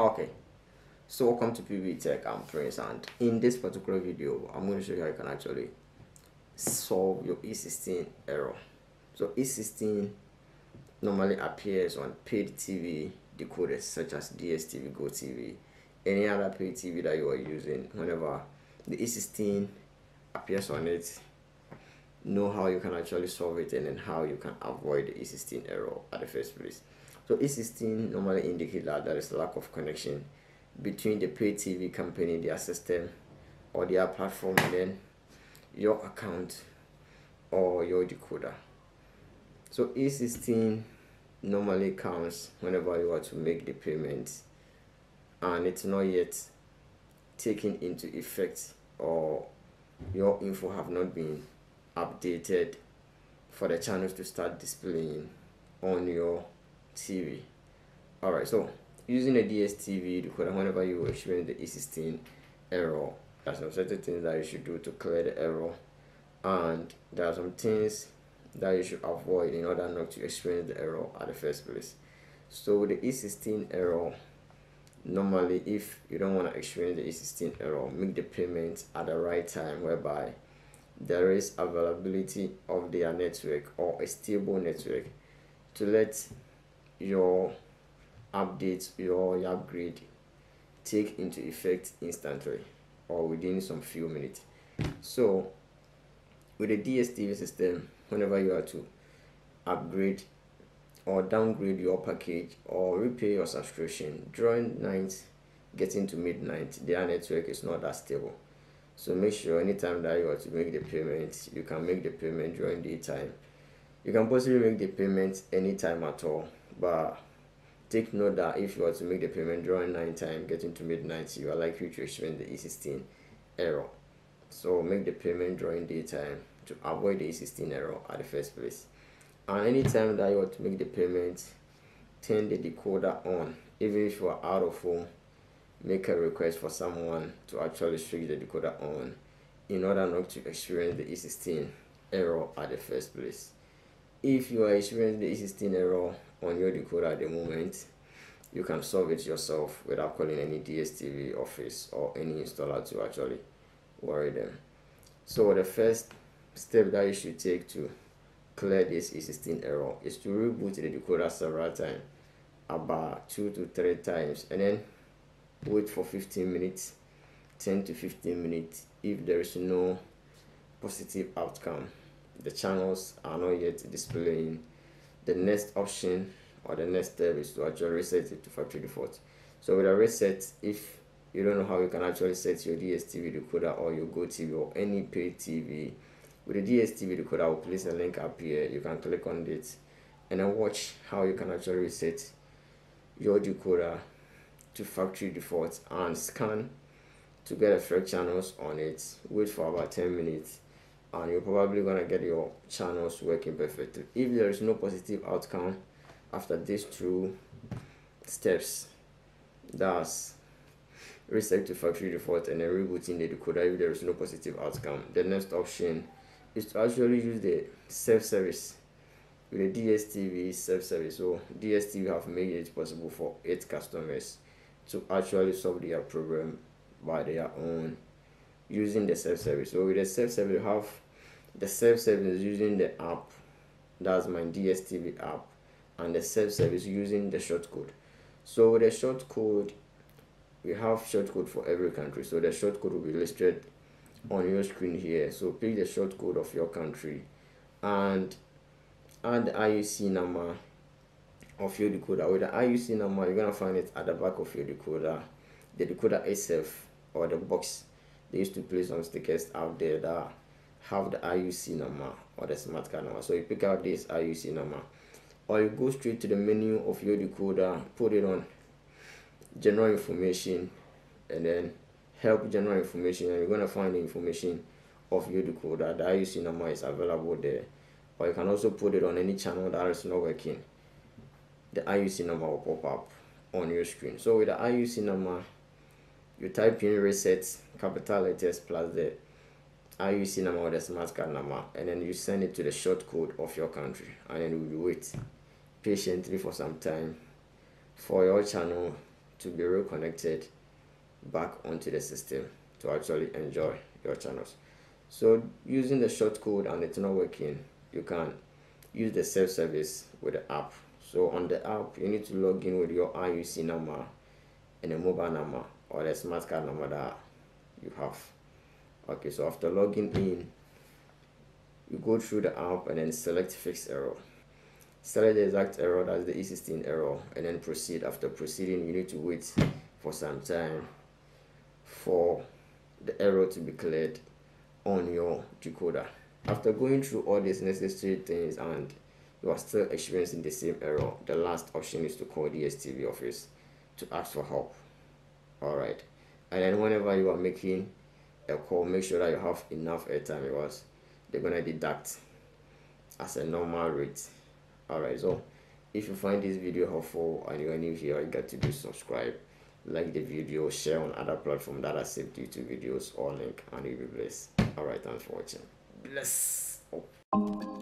Okay, so welcome to Pbteck. I'm Prince, and in this particular video I'm going to show you how you can actually solve your E16 error. So E16 normally appears on paid TV decoders such as DStv, GoTV, any other paid TV that you are using. Whenever the E16 appears on it, know how you can actually solve it and then how you can avoid the E16 error at the first place. So E16 normally indicates that there is a lack of connection between the paid TV company, their system or their platform, and then your account or your decoder. So E16 normally comes whenever you are to make the payment and it's not yet taken into effect, or your info have not been updated for the channels to start displaying on your TV. Alright, so using a DStv decoder, whenever you experience the E16 error, there are some certain things that you should do to clear the error, and there are some things that you should avoid in order not to experience the error at the first place. So with the E16 error, normally if you don't want to experience the E16 error, make the payment at the right time, whereby there is availability of their network or a stable network to let your update, your upgrade take into effect instantly or within some few minutes. So with the DStv system, whenever you are to upgrade or downgrade your package or repay your subscription during night getting to midnight, their network is not that stable. So make sure anytime that you are to make the payment, you can make the payment during daytime. You can possibly make the payment anytime at all, but take note that if you are to make the payment during night time getting to midnight, you are likely to experience the E16 error. So make the payment during daytime to avoid the E16 error at the first place. And anytime that you want to make the payment, turn the decoder on. Even if you are out of home, make a request for someone to actually switch the decoder on in order not to experience the E16 error at the first place. If you are experiencing the E16 error on your decoder at the moment, you can solve it yourself without calling any DStv office or any installer to actually worry them. So the first step that you should take to clear this E16 error is to reboot the decoder several times, about 2 to 3 times, and then wait for 15 minutes, 10 to 15 minutes. If there is no positive outcome, the channels are not yet displaying, the next option or the next step is to actually reset it to factory default. So with a reset, if you don't know how you can actually set your DStv decoder or your GoTV or any paid TV, with the DStv decoder, I will place a link up here. You can click on it and then watch how you can actually reset your decoder to factory default and scan to get the fresh channels on it. Wait for about 10 minutes and you're probably gonna get your channels working perfectly. If there is no positive outcome after these 2 steps, that's reset to factory default and then rebooting the decoder, if there is no positive outcome, the next option is to actually use the self-service with the DStv self-service. So DStv have made it possible for its customers to actually solve their problem by their own using the self-service. So with the self-service, you have the self-service using the app, that's my DStv app, and the self-service using the shortcode. So with the shortcode, we have shortcode for every country. So the shortcode will be listed on your screen here. So pick the shortcode of your country and add the IUC number of your decoder. With the IUC number, you're gonna find it at the back of your decoder, the decoder itself, or the box. They used to place some stickers out there that have the IUC number or the smart card number. So you pick out this IUC number, or you go straight to the menu of your decoder, put it on general information, and then help general information, and you're gonna find the information of your decoder. The IUC number is available there, or you can also put it on any channel that is not working. The IUC number will pop up on your screen. So with the IUC number, you type in reset, capital letters, plus the IUC number or the smart card number, and then you send it to the shortcode of your country, and then you will wait patiently for some time for your channel to be reconnected back onto the system to actually enjoy your channels. So using the short code and it's not working, you can use the self-service with the app. So on the app, you need to log in with your IUC number and a mobile number or the smart card number that you have. Okay, so after logging in, you go through the app and then select fix error. Select the exact error, that's the E16 error, and then proceed. After proceeding, you need to wait for some time for the error to be cleared on your decoder. After going through all these necessary things and you are still experiencing the same error, the last option is to call DStv office to ask for help. Alright, and then whenever you are making a call, make sure that you have enough airtime because they're gonna deduct as a normal rate. Alright, so if you find this video helpful and you are new here, you got to do subscribe, like the video, share on other platforms that are saved YouTube videos or link, and you'll be blessed. Alright, thanks for watching. Bless. Oh.